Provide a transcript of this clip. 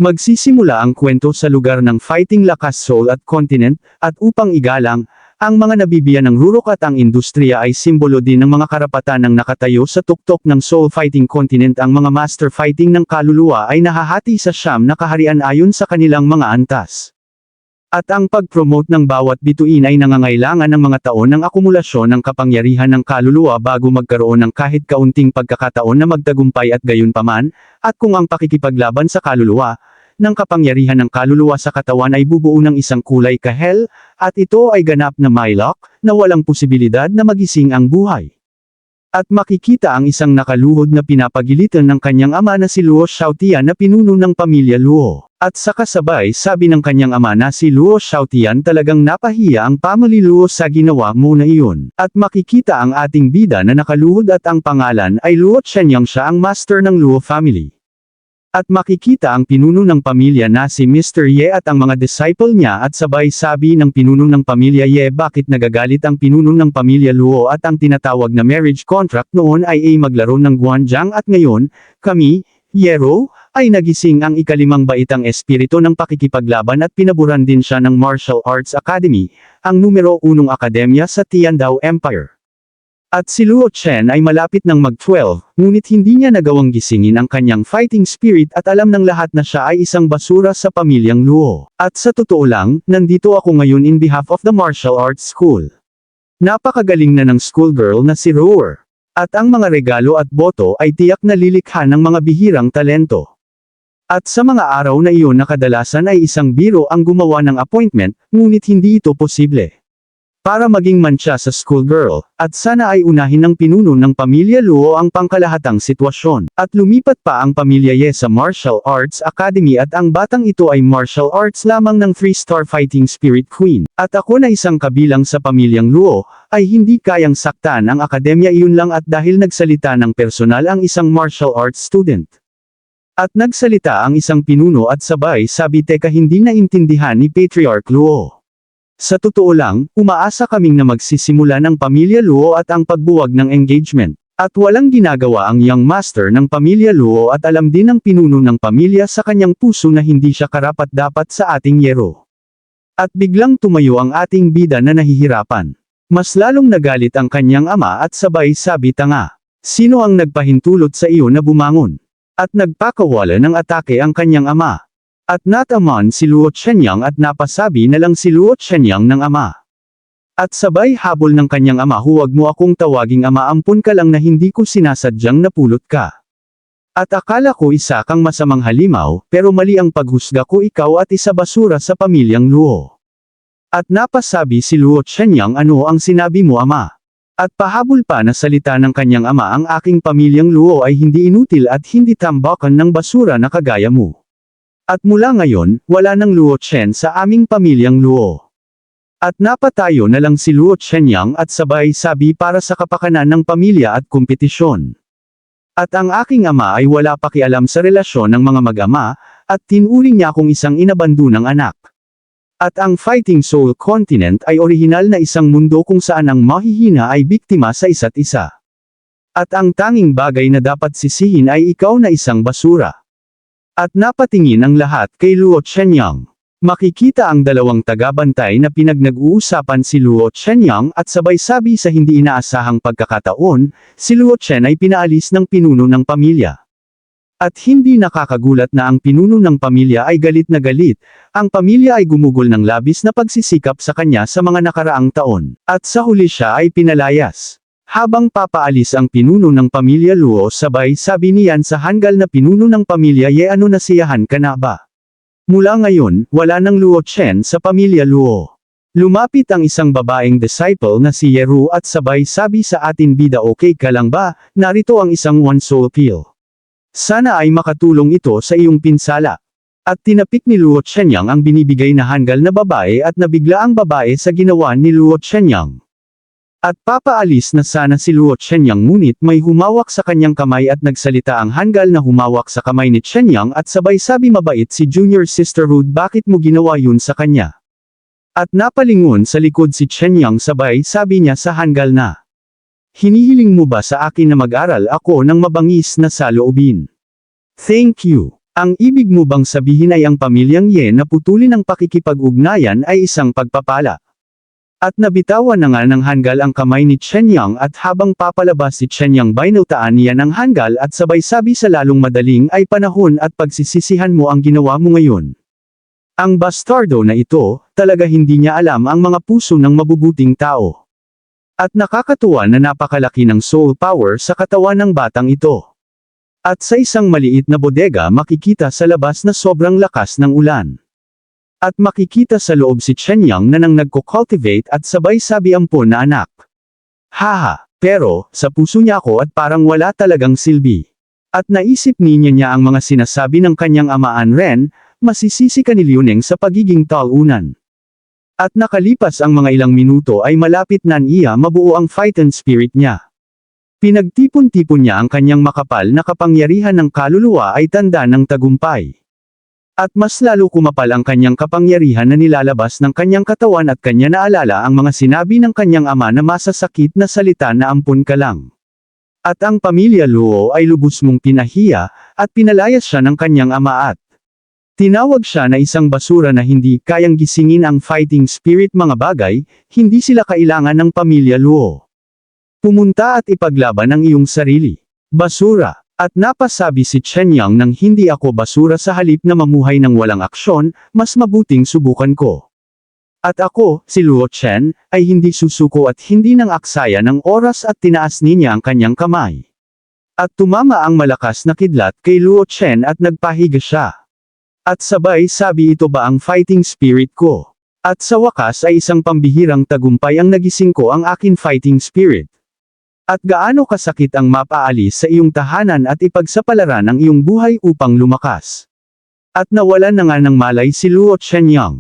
Magsisimula ang kwento sa lugar ng fighting lakas Seoul at continent, at upang igalang, ang mga nabibiyan ng rurok at ang industriya ay simbolo din ng mga karapatan ng nakatayo sa tuktok ng Seoul fighting continent. Ang mga master fighting ng kaluluwa ay nahahati sa 9 na kaharian ayon sa kanilang mga antas. At ang pag-promote ng bawat bituin ay nangangailangan ng mga taon ng akumulasyon ng kapangyarihan ng kaluluwa bago magkaroon ng kahit kaunting pagkakataon na magtagumpay. At gayunpaman, at kung ang pakikipaglaban sa kaluluwa, ng kapangyarihan ng kaluluwa sa katawan ay bubuo ng isang kulay kahel, at ito ay ganap na mailok, na walang posibilidad na magising ang buhay. At makikita ang isang nakaluhod na pinapagilitan ng kanyang ama na si Luo Xiaotian na pinuno ng pamilya Luo. At sa kasabay sabi ng kanyang ama na si Luo Xiaotian, talagang napahiya ang family Luo sa ginawa mo na iyon. At makikita ang ating bida na nakaluhod at ang pangalan ay Luo Chenyang, siya ang master ng Luo family. At makikita ang pinuno ng pamilya na si Mr. Ye at ang mga disciple niya, at sabay sabi ng pinuno ng pamilya Ye, bakit nagagalit ang pinuno ng pamilya Luo, at ang tinatawag na marriage contract noon ay maglaro ng Guanjiang, at ngayon, kami, Yero, ay nagising ang ikalimang baitang espiritu ng pakikipaglaban at pinaburan din siya ng Martial Arts Academy, ang numero 1 akademya sa Tiandao Empire. At si Luo Chen ay malapit ng mag-12, ngunit hindi niya nagawang gisingin ang kanyang fighting spirit at alam ng lahat na siya ay isang basura sa pamilyang Luo. At sa totoo lang, nandito ako ngayon in behalf of the martial arts school. Napakagaling na ng schoolgirl na si Roar. At ang mga regalo at boto ay tiyak na lilikha ng mga bihirang talento. At sa mga araw na iyon na kadalasan ay isang biro ang gumawa ng appointment, ngunit hindi ito posible. Para maging mantsa sa schoolgirl, at sana ay unahin ng pinuno ng pamilya Luo ang pangkalahatang sitwasyon. At lumipat pa ang pamilya Ye sa Martial Arts Academy, at ang batang ito ay martial arts lamang ng 3-star fighting spirit queen. At ako na isang kabilang sa pamilyang Luo, ay hindi kayang saktan ang akademya iyon lang, at dahil nagsalita ng personal ang isang martial arts student. At nagsalita ang isang pinuno at sabay sabi, teka, hindi naintindihan ni Patriarch Luo. Sa totoo lang, umaasa kaming na magsisimula ng pamilya Luo at ang pagbuwag ng engagement. At walang ginagawa ang young master ng pamilya Luo, at alam din ng pinuno ng pamilya sa kanyang puso na hindi siya karapat-dapat sa ating Yero. At biglang tumayo ang ating bida na nahihirapan. Mas lalong nagalit ang kanyang ama at sabay sabi, tanga. Sino ang nagpahintulot sa iyo na bumangon? At nagpakawala ng atake ang kanyang ama. At nataman si Luo Chenyang at napasabi na lang si Luo Chenyang ng ama. At sabay habol ng kanyang ama, huwag mo akong tawaging ama, ampun ka lang na hindi ko sinasadyang napulot ka. At akala ko isa kang masamang halimaw, pero mali ang paghusga ko, ikaw at isa basura sa pamilyang Luo. At napasabi si Luo Chenyang, ano ang sinabi mo ama? At pahabol pa na salita ng kanyang ama, ang aking pamilyang Luo ay hindi inutil at hindi tambakan ng basura na kagaya mo. At mula ngayon, wala ng Luo Chen sa aming pamilyang Luo. At napatayo na lang si Luo Chenyang at sabay sabi, para sa kapakanan ng pamilya at kompetisyon. At ang aking ama ay wala pakialam sa relasyon ng mga mag-ama, at tinuri niya akong isang inabandonang anak. At ang Fighting Soul Continent ay orihinal na isang mundo kung saan ang mahihina ay biktima sa isa't isa. At ang tanging bagay na dapat sisihin ay ikaw na isang basura. At napatingin ang lahat kay Luo Chenyang. Makikita ang dalawang tagabantay na pinagnag-uusapan si Luo Chenyang, at sabay sabi sa hindi inaasahang pagkakataon, si Luo Chen ay pinaalis ng pinuno ng pamilya. At hindi nakakagulat na ang pinuno ng pamilya ay galit na galit, ang pamilya ay gumugol ng labis na pagsisikap sa kanya sa mga nakaraang taon, at sa huli siya ay pinalayas. Habang papaalis ang pinuno ng pamilya Luo, sabay sabi niyan sa hanggal na pinuno ng pamilya Ye, ano nasiyahan ka na ba? Mula ngayon, wala ng Luo Chen sa pamilya Luo. Lumapit ang isang babaeng disciple na si Yeru at sabay sabi sa atin bida, okay ka lang ba? Narito ang isang one soul pill. Sana ay makatulong ito sa iyong pinsala. At tinapik ni Luo Chenyang ang binibigay na hanggal na babae, at nabigla ang babae sa ginawa ni Luo Chenyang. At papaalis na sana si Luo Chenyang, ngunit may humawak sa kanyang kamay at nagsalita ang hanggal na humawak sa kamay ni Chenyang, at sabay sabi, mabait si Junior Sisterhood, bakit mo ginawa yun sa kanya? At napalingon sa likod si Chenyang, sabay sabi niya sa hanggal na, hinihiling mo ba sa akin na mag-aral ako ng mabangis na saloobin? Thank you. Ang ibig mo bang sabihin ay ang pamilyang Ye na putulin ang pakikipag-ugnayan ay isang pagpapala? At nabitawan na nga ng Hangul ang kamay ni Chen Yang at habang papalabas si Chen Yang bainutaan niya ng Hangul at sabay sabi sa lalong madaling ay panahon at pagsisisihan mo ang ginawa mo ngayon. Ang bastardo na ito, talaga hindi niya alam ang mga puso ng mabubuting tao. At nakakatuwa na napakalaki ng soul power sa katawan ng batang ito. At sa isang maliit na bodega makikita sa labas na sobrang lakas ng ulan. At makikita sa loob si Chen Yang na nang nagko-cultivate at sabay sabi ampon na anak. Haha, pero, sa puso niya ako at parang wala talagang silbi. At naisip niya ang mga sinasabi ng kanyang amaan Ren, masisisi ka ni Liuneng sa pagiging talunan. At nakalipas ang mga ilang minuto ay malapit na niya mabuo ang fighting spirit niya. Pinagtipon-tipon niya ang kanyang makapal na kapangyarihan ng kaluluwa ay tanda ng tagumpay. At mas lalo kumapal ang kanyang kapangyarihan na nilalabas ng kanyang katawan at kanya naalala ang mga sinabi ng kanyang ama na masasakit na salita na ampun ka lang. At ang pamilya Luo ay lubos mong pinahiya, at pinalayas siya ng kanyang ama at tinawag siya na isang basura na hindi kayang gisingin ang fighting spirit mga bagay, hindi sila kailangan ng pamilya Luo. Pumunta at ipaglaban ang iyong sarili. Basura. At napasabi si Chen Yang nang hindi ako basura sa halip na mamuhay ng walang aksyon, mas mabuting subukan ko. At ako, si Luo Chen, ay hindi susuko at hindi nang aksaya ng oras at tinaas niya ang kanyang kamay. At tumama ang malakas na kidlat kay Luo Chen at nagpahiga siya. At sabay sabi ito ba ang fighting spirit ko? At sa wakas ay isang pambihirang tagumpay ang nagising ko ang akin fighting spirit. At gaano kasakit ang mapaalis sa iyong tahanan at ipagsapalaran ang iyong buhay upang lumakas. At nawalan na nga ng malay si Luo Chen Yang.